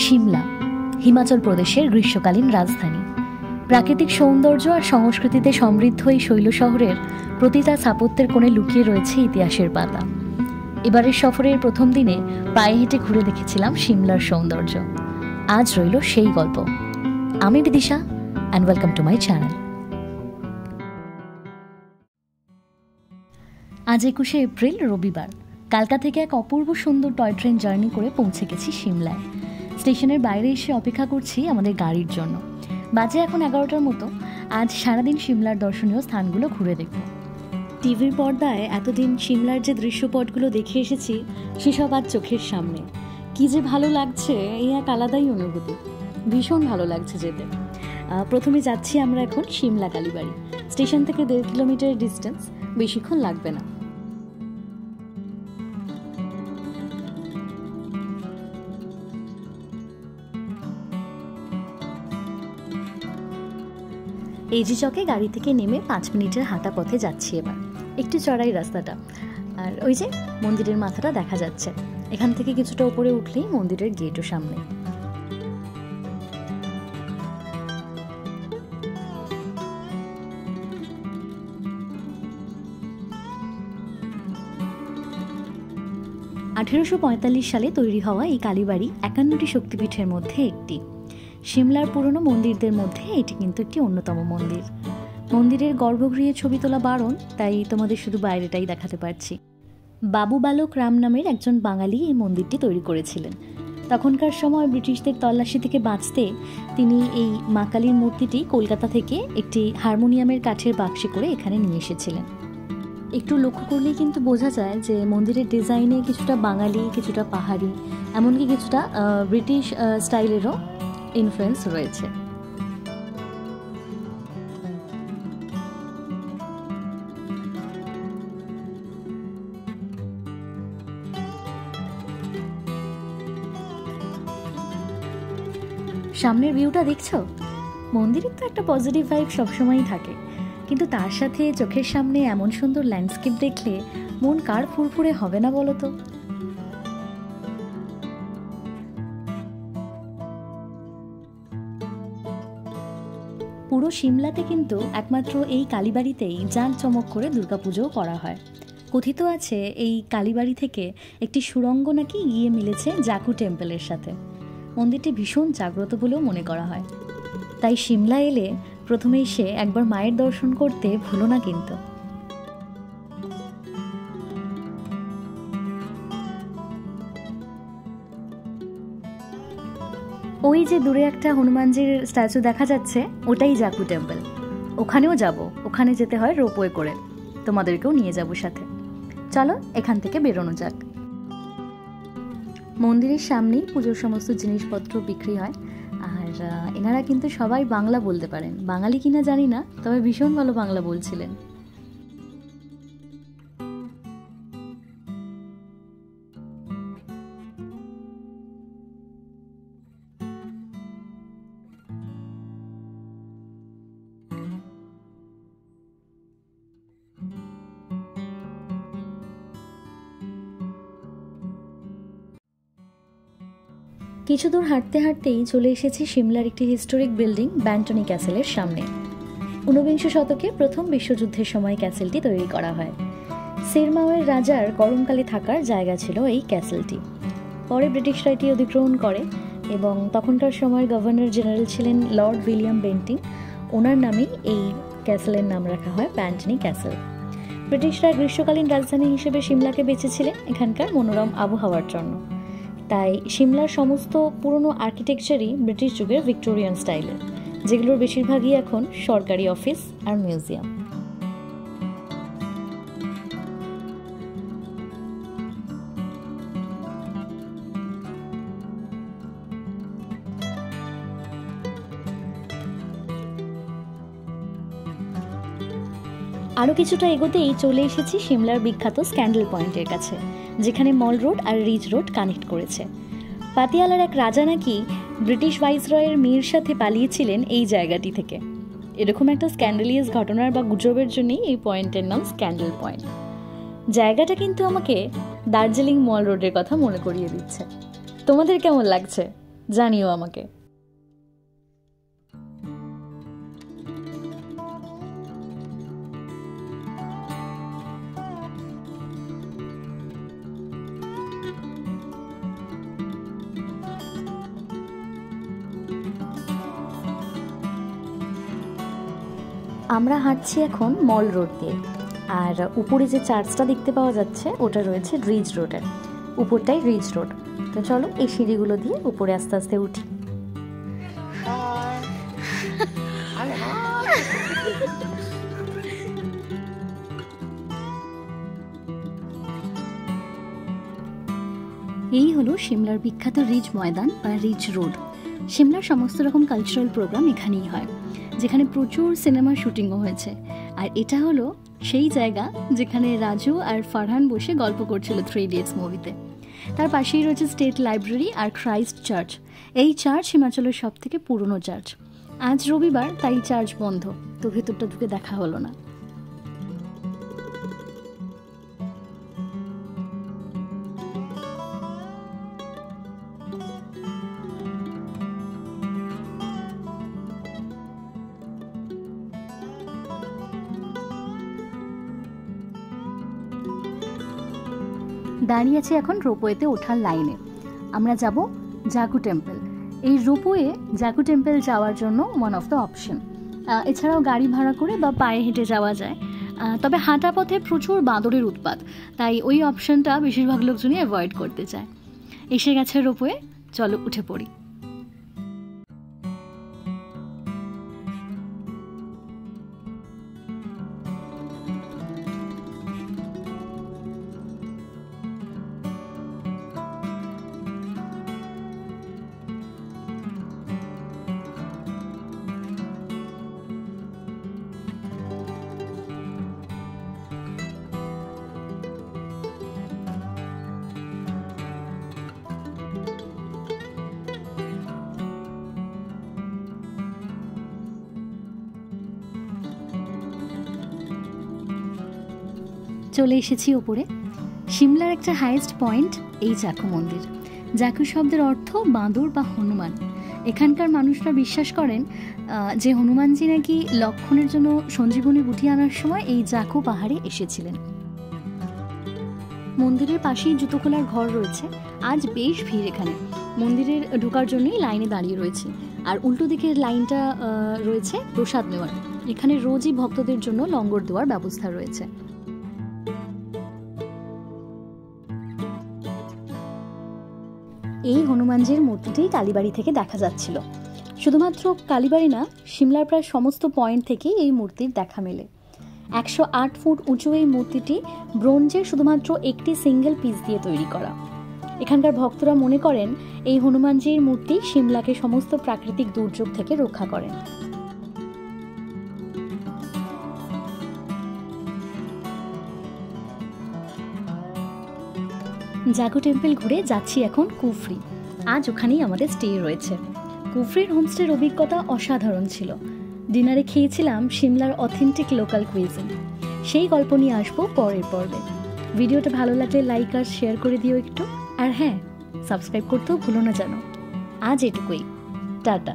সিমলা হিমাচল প্রদেশের গ্রীষ্মকালীন রাজধানী। প্রাকৃতিক সৌন্দর্য আর সংস্কৃতিতে সমৃদ্ধ এই শৈল শহরের প্রতিটা স্থাপত্যের কোণে লুকিয়ে রয়েছে ইতিহাসের পাতা। এবারের সফরের প্রথম দিনে পায়ে হেঁটে ঘুরে দেখেছিলাম সিমলার সৌন্দর্য। আজ রইল সেই গল্প। আমি Bidisha and welcome to my channel. আজ 21শে এপ্রিল, রবিবার। কালকা থেকে এক অপূর্ব সুন্দর টয় ট্রেন জার্নি করে পৌঁছে গেছি সিমলায়। স্টেশনের বাইরে এসে অপেক্ষা করছি আমাদের গাড়ির জন্য। বাজে এখন 11টার মতো। আজ সারাদিন সিমলার দর্শনীয় স্থানগুলো ঘুরে দেখব। টিভির পর্দায় এতদিন সিমলার যে দৃশ্যপটগুলো দেখে এসেছি সেসব আজ চোখের সামনে। কি যে ভালো লাগছে, এই এক আলাদাই অনুভূতি। ভীষণ ভালো লাগছে যেতে। প্রথমে যাচ্ছি আমরা এখন সিমলা কালীবাড়ি। স্টেশন থেকে 1.5 কিলোমিটার ডিস্টেন্স, বেশিক্ষণ লাগবে না। এজি চকে গাড়ি থেকে নেমে 5 মিনিটের হাঁটা পথে যাচ্ছি এবার। একটু চড়াই রাস্তাটা, আর ওই যে মন্দিরের মাথাটা দেখা যাচ্ছে। এখান থেকে কিছুটা উপরে উঠলেই মন্দিরের গেটও সামনে। (1845 সালে তৈরি হওয়া এই কালীবাড়ি 51টি শক্তিপীঠের মধ্যে একটি। সিমলার পুরনো মন্দিরদের মধ্যে এটি কিন্তু একটি অন্যতম মন্দির। মন্দিরের গর্ভগৃহে ছবি তোলা বারণ, তাই তোমাদের শুধু বাইরেটাই দেখাতে পারছি। বাবু বালক রাম নামের একজন বাঙালি এই মন্দিরটি তৈরি করেছিলেন। তখনকার সময় ব্রিটিশদের তল্লাশি থেকে বাঁচতে তিনি এই মা কালীর মূর্তিটি কলকাতা থেকে একটি হারমোনিয়ামের কাঠের বাক্সে করে এখানে নিয়ে এসেছিলেন। একটু লক্ষ্য করলেই কিন্তু বোঝা যায় যে মন্দিরের ডিজাইনে কিছুটা বাঙালি, কিছুটা পাহাড়ি, এমনকি কিছুটা ব্রিটিশ স্টাইলেরও ইনফ্লুয়েন্স রয়েছে। সামনের ভিউটা দেখছো? মন্দিরের তো একটা পজিটিভ ভাইব সবসময়ই থাকে, কিন্তু তার সাথে চোখের সামনে এমন সুন্দর ল্যান্ডস্কেপ দেখলে মন কার ফুরফুরে হবে না বলো তো? পুরো সিমলাতে কিন্তু একমাত্র এই কালীবাড়িতেই জাঁকজমক করে দুর্গাপুজোও করা হয়। কথিত আছে এই কালীবাড়ি থেকে একটি সুড়ঙ্গ নাকি গিয়ে মিলেছে জাকু টেম্পলের সাথে। মন্দিরটি ভীষণ জাগ্রত বলেও মনে করা হয়। তাই সিমলা এলে প্রথমে এসে একবার মায়ের দর্শন করতে ভুলো না কিন্তু। ওই যে দূরে একটা হনুমানজির স্ট্যাচু দেখা যাচ্ছে, ওটাই জাকু টেম্পল। ওখানেও যাব। ওখানে যেতে হয় রোপওয়ে করে। তোমাদেরকেও নিয়ে যাব সাথে। চলো এখান থেকে বেরোনো যাক। মন্দিরের সামনেই পুজোর সমস্ত জিনিসপত্র বিক্রি হয়। আর এনারা কিন্তু সবাই বাংলা বলতে পারেন। বাঙালি কিনা জানি না, তবে ভীষণ ভালো বাংলা বলছিলেন। কিছু দূর হাঁটতে হাঁটতেই চলে এসেছি সিমলার একটি হিস্টোরিক বিল্ডিং ব্যান্টনি ক্যাসেলের সামনে। 19বিংশ শতকে প্রথম বিশ্বযুদ্ধের সময় ক্যাসেলটি তৈরি করা হয়। সিরমাওয়ের রাজার গরমকালে থাকার জায়গা ছিল এই ক্যাসেলটি। পরে ব্রিটিশরা এটি অধিগ্রহণ করে এবং তখনকার সময়ের গভর্নর জেনারেল ছিলেন লর্ড উইলিয়াম বেন্টিং। ওনার নামেই এই ক্যাসেলের নাম রাখা হয় ব্যান্টনি ক্যাসেল। ব্রিটিশরা গ্রীষ্মকালীন রাজধানী হিসেবে সিমলাকে বেছেছিলেন এখানকার মনোরম আবহাওয়ার জন্য। তাই সিমলার সমস্ত পুরনো আর্কিটেকচারই ব্রিটিশ যুগের ভিক্টোরিয়ান স্টাইলের, যেগুলোর বেশিরভাগই এখন সরকারি অফিস আর মিউজিয়াম। আরও কিছুটা এগোতেই চলে এসেছি সিমলার বিখ্যাত স্ক্যান্ডেল পয়েন্টের কাছে, যেখানে মল রোড আর রিজ রোড কানেক্ট করেছে। পাতিয়ালার এক রাজা নাকি ব্রিটিশ ভাইসরয়ের মেয়ের সাথে পালিয়েছিলেন এই জায়গাটি থেকে। এরকম একটা স্ক্যান্ডালিয়াস ঘটনার বা গুজবের জন্যই এই পয়েন্টের নাম স্ক্যান্ডেল পয়েন্ট। জায়গাটা কিন্তু আমাকে দার্জিলিং মল রোডের কথা মনে করিয়ে দিচ্ছে। তোমাদের কেমন লাগছে? জানিও আমাকে। আমরা হাঁটছি এখন মল রোড দিয়ে, আর উপরে যে চার্চটা দেখতে পাওয়া যাচ্ছে ওটা রয়েছে রিজ রোডে, উপরটাই রিজ রোড। তো চলো এই সিঁড়িগুলো দিয়ে উপরে আস্তে আস্তে উঠি। এই হলো সিমলার বিখ্যাত রিজ ময়দান বা রিজ রোড। সিমলার সমস্ত রকম কালচারাল প্রোগ্রাম এখানেই হয়, যেখানে প্রচুর সিনেমার শুটিংও হয়েছে। আর এটা হলো সেই জায়গা যেখানে রাজু আর ফারহান বসে গল্প করছিল 3 Idiots মুভিতে। তার পাশেই রয়েছে স্টেট লাইব্রেরি আর ক্রাইস্ট চার্চ। এই চার্চ হিমাচলের সব থেকে পুরনো চার্চ। আজ রবিবার, তাই চার্চ বন্ধ, তো ভেতরটা ঢুকে দেখা হলো না। দাঁড়িয়ে আছি এখন রোপওয়েতে ওঠার লাইনে। আমরা যাব জাকু টেম্পল। এই রোপওয়ে জাকু টেম্পল যাওয়ার জন্য ওয়ান অফ দ্য অপশন। এছাড়াও গাড়ি ভাড়া করে বা পায়ে হেঁটে যাওয়া যায়, তবে হাঁটা পথে প্রচুর বাঁদরের উৎপাত, তাই ওই অপশনটা বেশিরভাগ লোকজনই অ্যাভয়েড করতে চায়। এসে গেছে রোপওয়ে, চলো উঠে পড়ি। চলে এসেছি ওপরে। সিমলার একটা হাইয়েস্ট পয়েন্ট এই জাকু মন্দির। জাকু শব্দের অর্থ বাঁদর বা হনুমান। এখানকার মানুষরা বিশ্বাস করেন যে হনুমানজি নাকি লক্ষণের জন্য সঞ্জীবনী বুটি আনার সময় এই জাকু পাহাড়ে এসেছিলেন। মন্দিরের পাশেই জুতো খোলার ঘর রয়েছে। আজ বেশ ভিড় এখানে। মন্দিরের ঢোকার জন্যই লাইনে দাঁড়িয়ে রয়েছে, আর উল্টো দিকের লাইনটা রয়েছে প্রসাদ নেওয়ার। এখানে রোজই ভক্তদের জন্য লঙ্গর দেওয়ার ব্যবস্থা রয়েছে। এই হনুমানজির মূর্তিটি কালীবাড়ি থেকে দেখা যাচ্ছিল। শুধুমাত্র কালীবাড়ি না, সিমলার প্রায় সমস্ত পয়েন্ট থেকেই এই মূর্তির দেখা মেলে। 108 ফুট উঁচু এই মূর্তিটি ব্রোঞ্জের শুধুমাত্র একটি সিঙ্গেল পিস দিয়ে তৈরি করা। এখানকার ভক্তরা মনে করেন এই হনুমানজির মূর্তি সিমলাকে সমস্ত প্রাকৃতিক দুর্যোগ থেকে রক্ষা করেন। জাকু টেম্পল ঘুরে যাচ্ছি এখন কুফরি। আজ ওখানেই আমাদের স্টে রয়েছে। কুফরির হোমস্টের অভিজ্ঞতা অসাধারণ ছিল। ডিনারে খেয়েছিলাম সিমলার অথেন্টিক লোকাল কুইজিন। সেই গল্প নিয়ে আসবো পরের পর্বে। ভিডিওটা ভালো লাগলে লাইক আর শেয়ার করে দিও একটু। আর হ্যাঁ, সাবস্ক্রাইব করতেও ভুলো না যেন। আজ এটুকুই, টাটা।